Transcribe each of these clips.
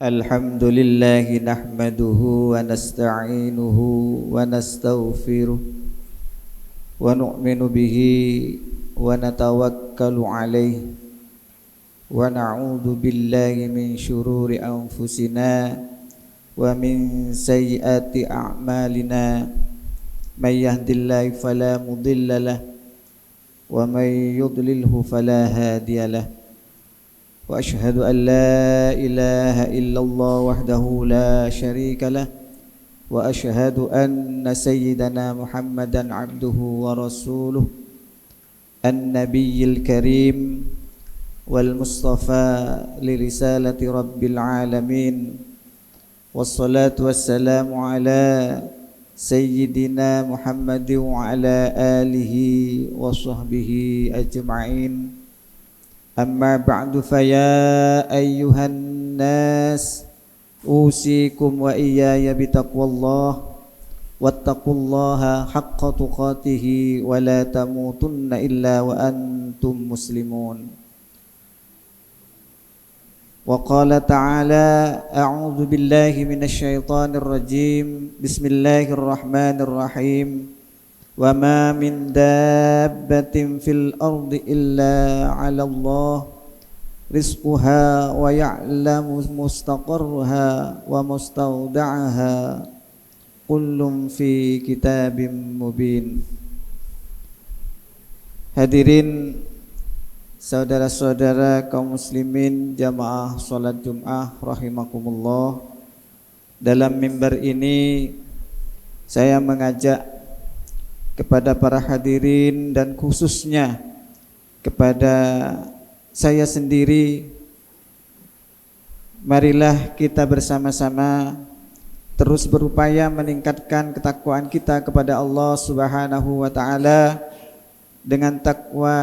الحمد لله نحمده ونستعينه ونستغفره ونؤمن به ونتوكل عليه ونعوذ بالله من شرور أنفسنا ومن سيئات أعمالنا من يهد الله فلا مضل له ومن يضلله فلا هادي له وأشهد أن لا إله إلا الله وحده لا شريك له وأشهد أن سيدنا محمدا عبده ورسوله النبي الكريم والمصطفى لرسالة رب العالمين والصلاة والسلام على سيدنا محمد وعلى آله وصحبه أجمعين أما بعد فيا أيها الناس أوصيكم وإياي بتقوى الله واتقوا الله حق تقاته ولا تموتن إلا وأنتم مسلمون وقال تعالى أعوذ بالله من الشيطان الرجيم بسم الله الرحمن الرحيم وما من دابة في الأرض إلا على الله رزقها ويعلم مستقرها ومستودعها كل في كتاب مبين. Hadirin saudara-saudara kaum muslimin jamaah salat Jumat rahimakumullah, dalam mimbar ini saya mengajak kepada para hadirin dan khususnya kepada saya sendiri, marilah kita bersama-sama terus berupaya meningkatkan ketakwaan kita kepada Allah Subhanahu wa taala dengan takwa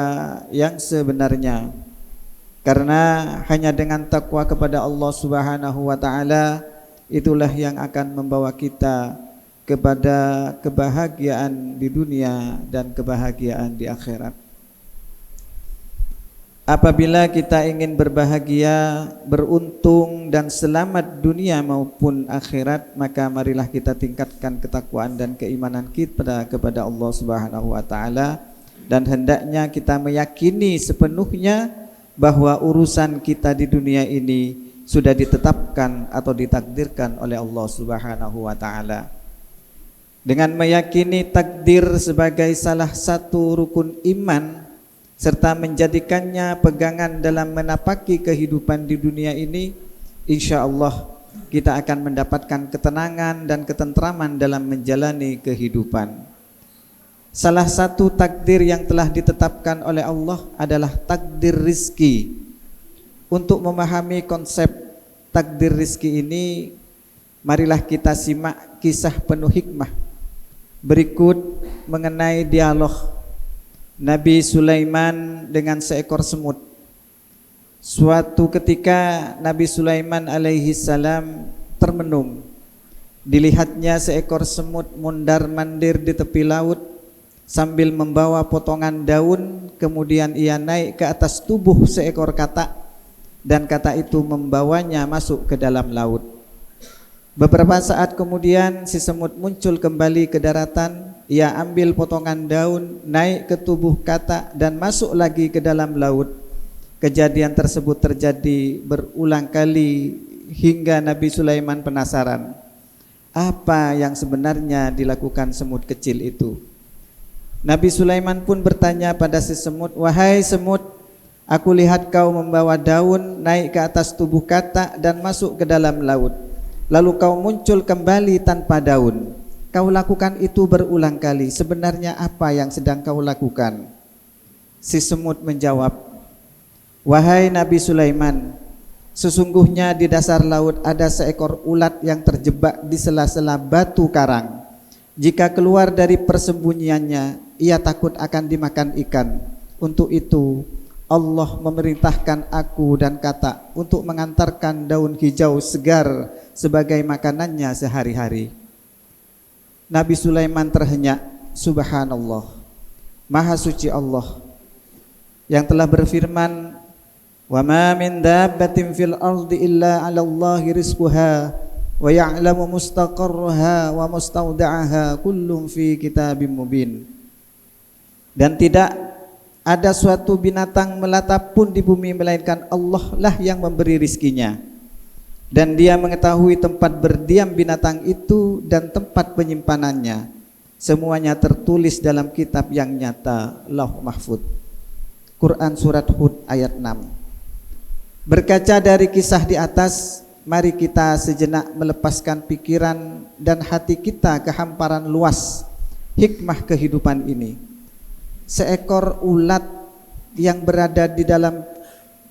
yang sebenarnya. Karena hanya dengan takwa kepada Allah Subhanahu wa taala itulah yang akan membawa kita kepada kebahagiaan di dunia dan kebahagiaan di akhirat. Apabila kita ingin berbahagia, beruntung dan selamat dunia maupun akhirat, maka marilah kita tingkatkan ketakwaan dan keimanan kita kepada Allah Subhanahu wa taala, dan hendaknya kita meyakini sepenuhnya bahwa urusan kita di dunia ini sudah ditetapkan atau ditakdirkan oleh Allah Subhanahu wa taala. Dengan meyakini takdir sebagai salah satu rukun iman serta menjadikannya pegangan dalam menapaki kehidupan di dunia ini, insya Allah kita akan mendapatkan ketenangan dan ketentraman dalam menjalani kehidupan. Salah satu takdir yang telah ditetapkan oleh Allah adalah takdir rizki. Untuk memahami konsep takdir rizki ini, marilah kita simak kisah penuh hikmah berikut mengenai dialog Nabi Sulaiman dengan seekor semut. Suatu ketika Nabi Sulaiman alaihi salam termenung. Dilihatnya seekor semut mondar-mandir di tepi laut sambil membawa potongan daun, kemudian ia naik ke atas tubuh seekor katak dan katak itu membawanya masuk ke dalam laut. Beberapa saat kemudian si semut muncul kembali ke daratan. Ia ambil potongan daun, naik ke tubuh katak dan masuk lagi ke dalam laut. Kejadian tersebut terjadi berulang kali hingga Nabi Sulaiman penasaran, apa yang sebenarnya dilakukan semut kecil itu. Nabi Sulaiman pun bertanya pada si semut, wahai semut, aku lihat kau membawa daun naik ke atas tubuh katak dan masuk ke dalam laut. Lalu kau muncul kembali tanpa daun. Kau lakukan itu berulang kali. Sebenarnya apa yang sedang kau lakukan? Si semut menjawab, wahai Nabi Sulaiman, sesungguhnya di dasar laut ada seekor ulat yang terjebak di sela-sela batu karang. Jika keluar dari persembunyiannya, ia takut akan dimakan ikan. Untuk itu Allah memerintahkan aku dan katak untuk mengantarkan daun hijau segar sebagai makanannya sehari-hari. Nabi Sulaiman terhenyak, subhanallah, maha suci Allah yang telah berfirman, Wa ma min dabbatin fil ardi illa 'ala Allahi rizquha wa ya'lamu mustaqarraha wa mustawda'aha kullun fi kitabim mubin. Dan tidak ada suatu binatang melata pun di bumi melainkan Allah lah yang memberi rizkinya, dan Dia mengetahui tempat berdiam binatang itu dan tempat penyimpanannya. Semuanya tertulis dalam kitab yang nyata, Lauh Mahfuz. Quran Surat Hud ayat 6. Berkaca dari kisah di atas, mari kita sejenak melepaskan pikiran dan hati kita ke hamparan luas hikmah kehidupan ini. Seekor ulat yang berada di dalam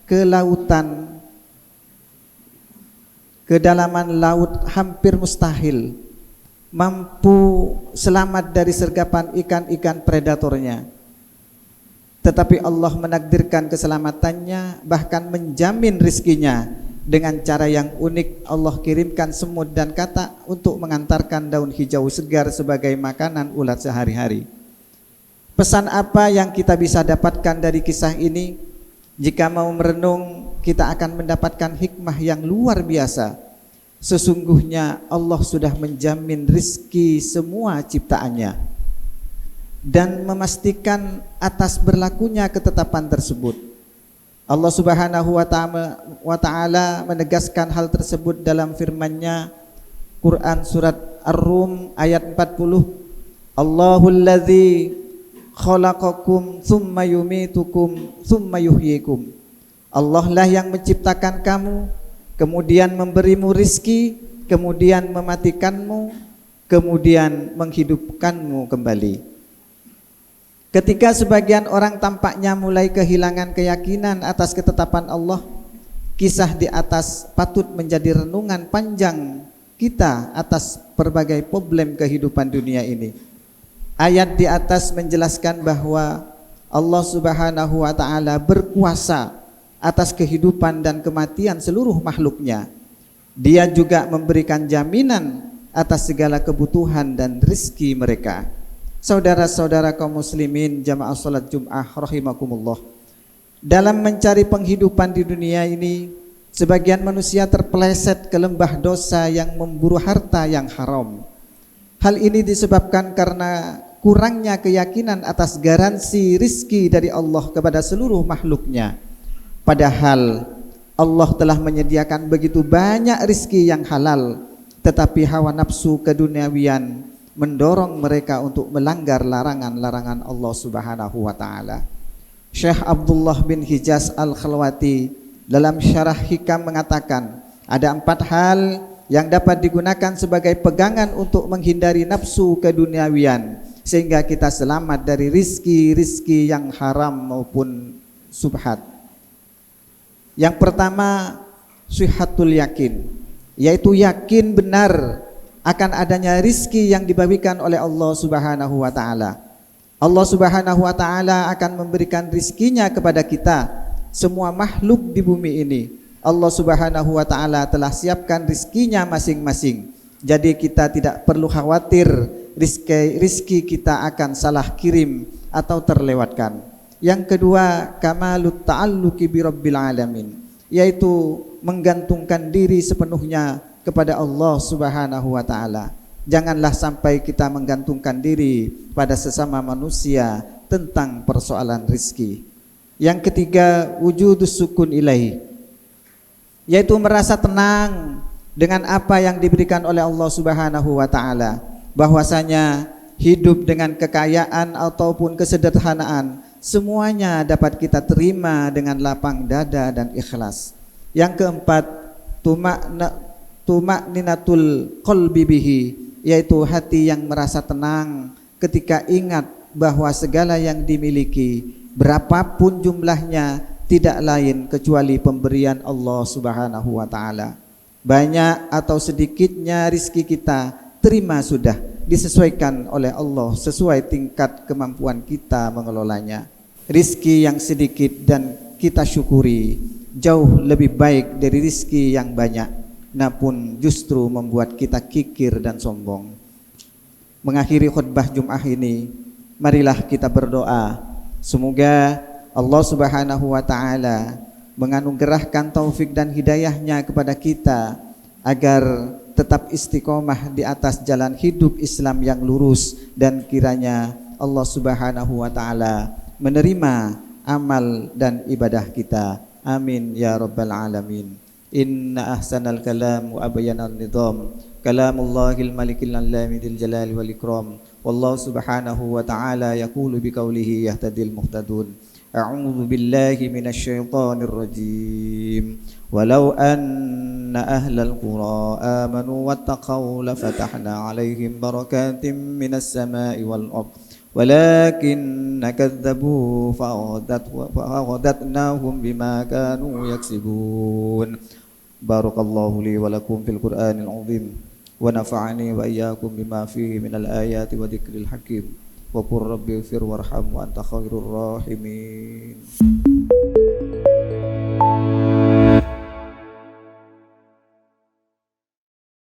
kelautan, kedalaman laut hampir mustahil mampu selamat dari sergapan ikan-ikan predatornya. Tetapi Allah menakdirkan keselamatannya, bahkan menjamin rizkinya dengan cara yang unik. Allah kirimkan semut dan katak untuk mengantarkan daun hijau segar sebagai makanan ulat sehari-hari. Pesan apa yang kita bisa dapatkan dari kisah ini? Jika mau merenung, kita akan mendapatkan hikmah yang luar biasa. Sesungguhnya Allah sudah menjamin rizki semua ciptaannya dan memastikan atas berlakunya ketetapan tersebut. Allah Subhanahu wa Ta'ala menegaskan hal tersebut dalam firman-Nya, Quran Surat Ar-Rum ayat 40. Allahul ladzi khalaqakum tsumma yumitukum tsumma yuhyikum. Allah lah yang menciptakan kamu, kemudian memberimu rizki, kemudian mematikanmu, kemudian menghidupkanmu kembali. Ketika sebagian orang tampaknya mulai kehilangan keyakinan atas ketetapan Allah, kisah di atas patut menjadi renungan panjang kita atas berbagai problem kehidupan dunia ini. Ayat di atas menjelaskan bahwa Allah Subhanahu wa Ta'ala berkuasa atas kehidupan dan kematian seluruh makhluknya. Dia juga memberikan jaminan atas segala kebutuhan dan rizki mereka. Saudara-saudara kaum muslimin jamaah salat Jum'ah rahimakumullah, dalam mencari penghidupan di dunia ini, sebagian manusia terpeleset ke lembah dosa yang memburu harta yang haram. Hal ini disebabkan karena kurangnya keyakinan atas garansi rizki dari Allah kepada seluruh makhluknya. Padahal Allah telah menyediakan begitu banyak rizki yang halal, tetapi hawa nafsu keduniawian mendorong mereka untuk melanggar larangan-larangan Allah Subhanahu wa Ta'ala. Syekh Abdullah bin Hijaz Al-Khalwati dalam syarah hikam mengatakan, ada 4 hal yang dapat digunakan sebagai pegangan untuk menghindari nafsu keduniawian sehingga kita selamat dari rizki-rizki yang haram maupun subhat. Yang pertama, sihhatul yakin, yaitu yakin benar akan adanya rizki yang dibagikan oleh Allah Subhanahu wa Ta'ala. Allah Subhanahu wa Ta'ala akan memberikan rizkinya kepada kita, semua makhluk di bumi ini. Allah Subhanahu wa Ta'ala telah siapkan rizkinya masing-masing. Jadi kita tidak perlu khawatir rizki kita akan salah kirim atau terlewatkan. Yang kedua, kamalut ta'alluqi bi rabbil alamin, yaitu menggantungkan diri sepenuhnya kepada Allah Subhanahu wa Ta'ala. Janganlah sampai kita menggantungkan diri pada sesama manusia tentang persoalan rizki. Yang ketiga, wujudus sukun ilaih, yaitu merasa tenang dengan apa yang diberikan oleh Allah Subhanahu wa Ta'ala, bahwasanya hidup dengan kekayaan ataupun kesederhanaan semuanya dapat kita terima dengan lapang dada dan ikhlas. Yang keempat, tuma'ninatul qalbi bihi, yaitu hati yang merasa tenang ketika ingat bahwa segala yang dimiliki, berapapun jumlahnya, tidak lain kecuali pemberian Allah Subhanahu wa Ta'ala. Banyak atau sedikitnya rizki kita, terima sudah, disesuaikan oleh Allah sesuai tingkat kemampuan kita mengelolanya. Rizki yang sedikit dan kita syukuri jauh lebih baik dari rizki yang banyak, namun justru membuat kita kikir dan sombong. Mengakhiri khutbah Jum'ah ini, marilah kita berdoa, semoga Allah Subhanahu wa Ta'ala menganugerahkan taufik dan hidayahnya kepada kita agar tetap istiqomah di atas jalan hidup Islam yang lurus, dan kiranya Allah Subhanahu wa taala menerima amal dan ibadah kita. Amin ya rabbal alamin. Inna ahsanal kalam wa abyanal nizam kalamullahil malikil allamil jalali wal ikram. Wallahu subhanahu wa ta'ala yaqulu biqaulihi yahtadil muhtadun. A'udzu billahi minasy syaithanir rajim. Walau anna ahlal qura amanu wattaqau lafatahna 'alaihim barakatim minas sama'i wal ardh. Walakinna kadzdzabu fa'aghadnahum bima kanu yaksibun. Barakallahu li wa lakum fil Qur'anil 'azim wa nafa'ani wa iyyakum bima fihi minal ayati wa dzikril hakim. Wa qur rabbi ighfir warham wa anta khairur rahimin.